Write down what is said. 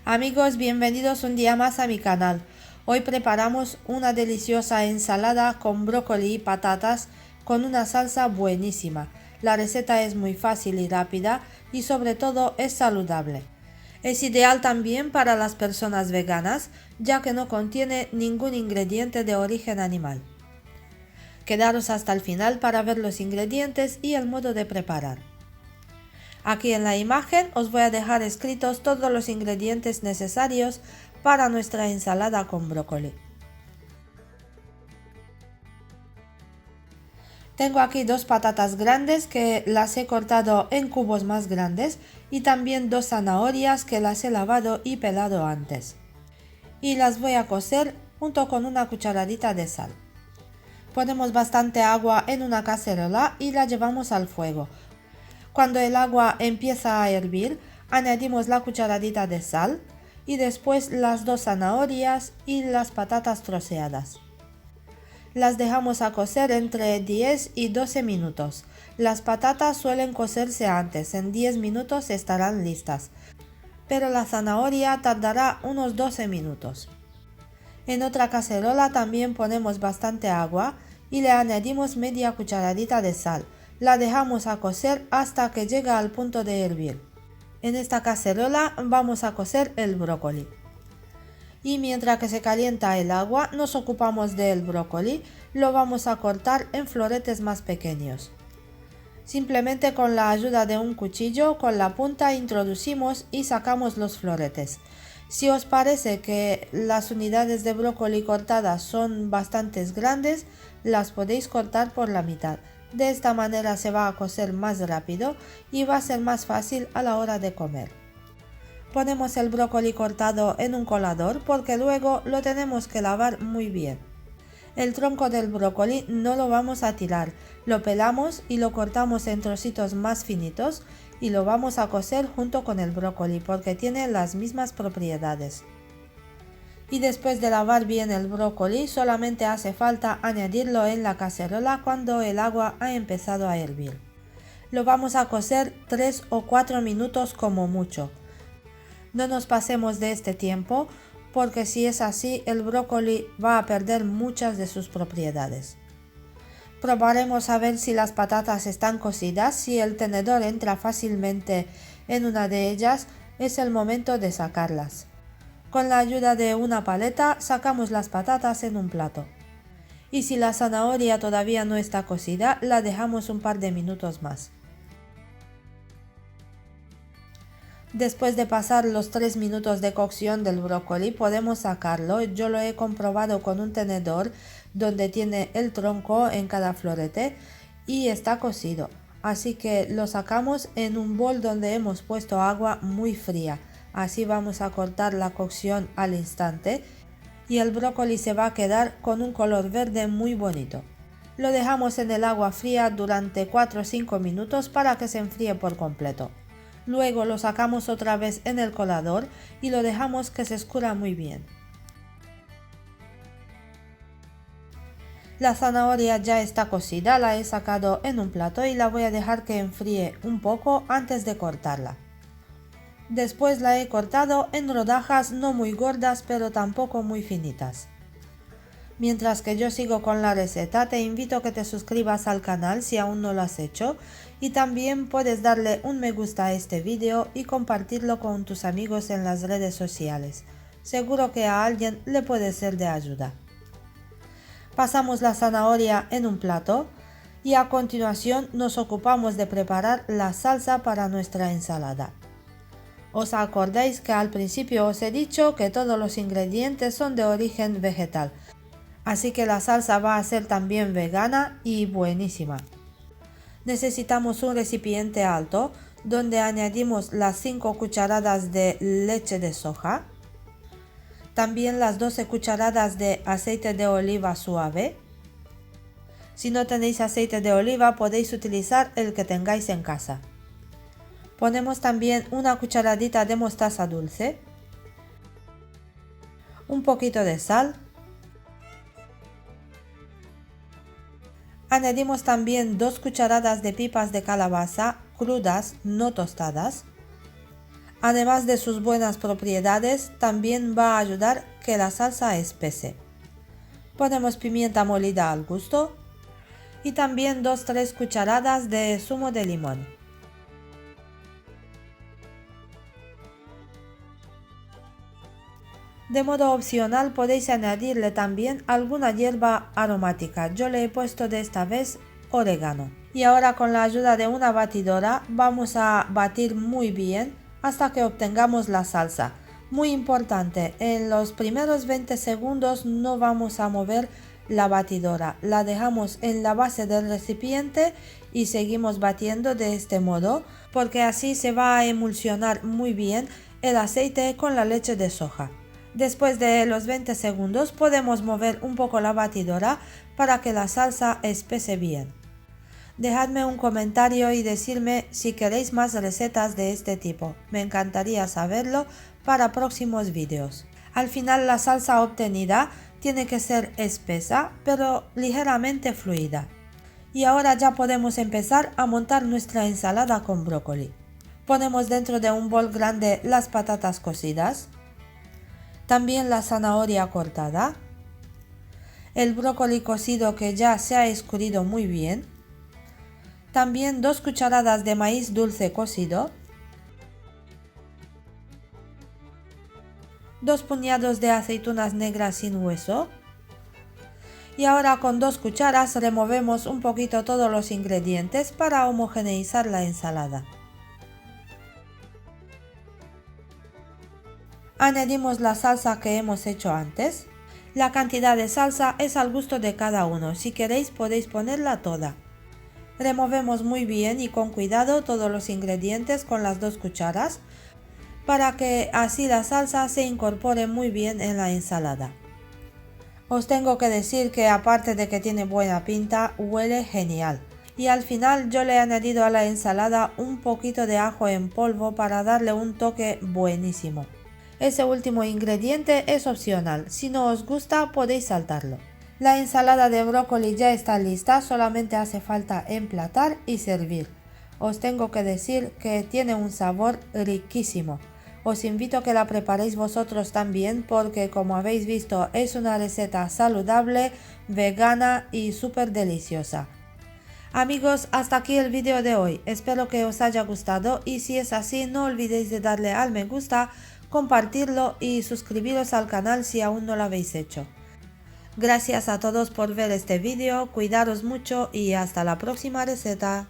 Amigos, bienvenidos un día más a mi canal. Hoy preparamos una deliciosa ensalada con brócoli y patatas con una salsa buenísima. La receta es muy fácil y rápida y sobre todo es saludable. Es ideal también para las personas veganas, ya que no contiene ningún ingrediente de origen animal. Quedaros hasta el final para ver los ingredientes y el modo de preparar. Aquí en la imagen os voy a dejar escritos todos los ingredientes necesarios para nuestra ensalada con brócoli. Tengo aquí dos patatas grandes que las he cortado en cubos más grandes y también dos zanahorias que las he lavado y pelado antes. Y las voy a cocer junto con una cucharadita de sal. Ponemos bastante agua en una cacerola y la llevamos al fuego. Cuando el agua empieza a hervir, añadimos la cucharadita de sal y después las dos zanahorias y las patatas troceadas. Las dejamos a cocer entre 10 y 12 minutos. Las patatas suelen cocerse antes, en 10 minutos estarán listas, pero la zanahoria tardará unos 12 minutos. En otra cacerola también ponemos bastante agua y le añadimos media cucharadita de sal. La dejamos a cocer hasta que llega al punto de hervir. En esta cacerola vamos a cocer el brócoli. Y mientras que se calienta el agua, nos ocupamos del brócoli, lo vamos a cortar en floretes más pequeños. Simplemente con la ayuda de un cuchillo, con la punta introducimos y sacamos los floretes. Si os parece que las unidades de brócoli cortadas son bastante grandes, las podéis cortar por la mitad. De esta manera se va a cocer más rápido y va a ser más fácil a la hora de comer. Ponemos el brócoli cortado en un colador porque luego lo tenemos que lavar muy bien. El tronco del brócoli no lo vamos a tirar, lo pelamos y lo cortamos en trocitos más finitos y lo vamos a cocer junto con el brócoli porque tiene las mismas propiedades. Y después de lavar bien el brócoli, solamente hace falta añadirlo en la cacerola cuando el agua ha empezado a hervir. Lo vamos a cocer 3 o 4 minutos como mucho. No nos pasemos de este tiempo, porque si es así, el brócoli va a perder muchas de sus propiedades. Probaremos a ver si las patatas están cocidas. Si el tenedor entra fácilmente en una de ellas, es el momento de sacarlas. Con la ayuda de una paleta sacamos las patatas en un plato. Y si la zanahoria todavía no está cocida, la dejamos un par de minutos más. Después de pasar los 3 minutos de cocción del brócoli, podemos sacarlo. Yo lo he comprobado con un tenedor donde tiene el tronco en cada florete y está cocido. Así que lo sacamos en un bol donde hemos puesto agua muy fría. Así vamos a cortar la cocción al instante y el brócoli se va a quedar con un color verde muy bonito. Lo dejamos en el agua fría durante 4 o 5 minutos para que se enfríe por completo. Luego lo sacamos otra vez en el colador y lo dejamos que se escurra muy bien. La zanahoria ya está cocida, la he sacado en un plato y la voy a dejar que enfríe un poco antes de cortarla. Después la he cortado en rodajas no muy gordas pero tampoco muy finitas. Mientras que yo sigo con la receta, te invito a que te suscribas al canal si aún no lo has hecho y también puedes darle un me gusta a este vídeo y compartirlo con tus amigos en las redes sociales. Seguro que a alguien le puede ser de ayuda. Pasamos la zanahoria en un plato y a continuación nos ocupamos de preparar la salsa para nuestra ensalada. ¿Os acordáis que al principio os he dicho que todos los ingredientes son de origen vegetal? Así que la salsa va a ser también vegana y buenísima. Necesitamos un recipiente alto donde añadimos las 5 cucharadas de leche de soja, también las 12 cucharadas de aceite de oliva suave. Si no tenéis aceite de oliva podéis utilizar el que tengáis en casa. Ponemos también una cucharadita de mostaza dulce, un poquito de sal. Añadimos también 2 cucharadas de pipas de calabaza crudas, no tostadas. Además de sus buenas propiedades, también va a ayudar que la salsa espese. Ponemos pimienta molida al gusto y también 2-3 cucharadas de zumo de limón. De modo opcional podéis añadirle también alguna hierba aromática. Yo le he puesto de esta vez orégano. Y ahora con la ayuda de una batidora vamos a batir muy bien hasta que obtengamos la salsa. Muy importante, en los primeros 20 segundos no vamos a mover la batidora. La dejamos en la base del recipiente y seguimos batiendo de este modo porque así se va a emulsionar muy bien el aceite con la leche de soja. Después de los 20 segundos podemos mover un poco la batidora para que la salsa espese bien. Dejadme un comentario y decirme si queréis más recetas de este tipo. Me encantaría saberlo para próximos vídeos. Al final la salsa obtenida tiene que ser espesa pero ligeramente fluida. Y ahora ya podemos empezar a montar nuestra ensalada con brócoli. Ponemos dentro de un bol grande las patatas cocidas, también la zanahoria cortada, el brócoli cocido que ya se ha escurrido muy bien, también 2 cucharadas de maíz dulce cocido, 2 puñados de aceitunas negras sin hueso y ahora con 2 cucharas removemos un poquito todos los ingredientes para homogeneizar la ensalada. Añadimos la salsa que hemos hecho antes. La cantidad de salsa es al gusto de cada uno, si queréis podéis ponerla toda. Removemos muy bien y con cuidado todos los ingredientes con las 2 cucharas para que así la salsa se incorpore muy bien en la ensalada. Os tengo que decir que aparte de que tiene buena pinta, huele genial. Y al final yo le he añadido a la ensalada un poquito de ajo en polvo para darle un toque buenísimo. Ese último ingrediente es opcional, si no os gusta podéis saltarlo. La ensalada de brócoli ya está lista, solamente hace falta emplatar y servir. Os tengo que decir que tiene un sabor riquísimo. Os invito a que la preparéis vosotros también porque como habéis visto es una receta saludable, vegana y súper deliciosa. Amigos, hasta aquí el vídeo de hoy. Espero que os haya gustado y si es así no olvidéis de darle al me gusta, compartirlo y suscribiros al canal si aún no lo habéis hecho. Gracias a todos por ver este vídeo, cuidaros mucho y hasta la próxima receta.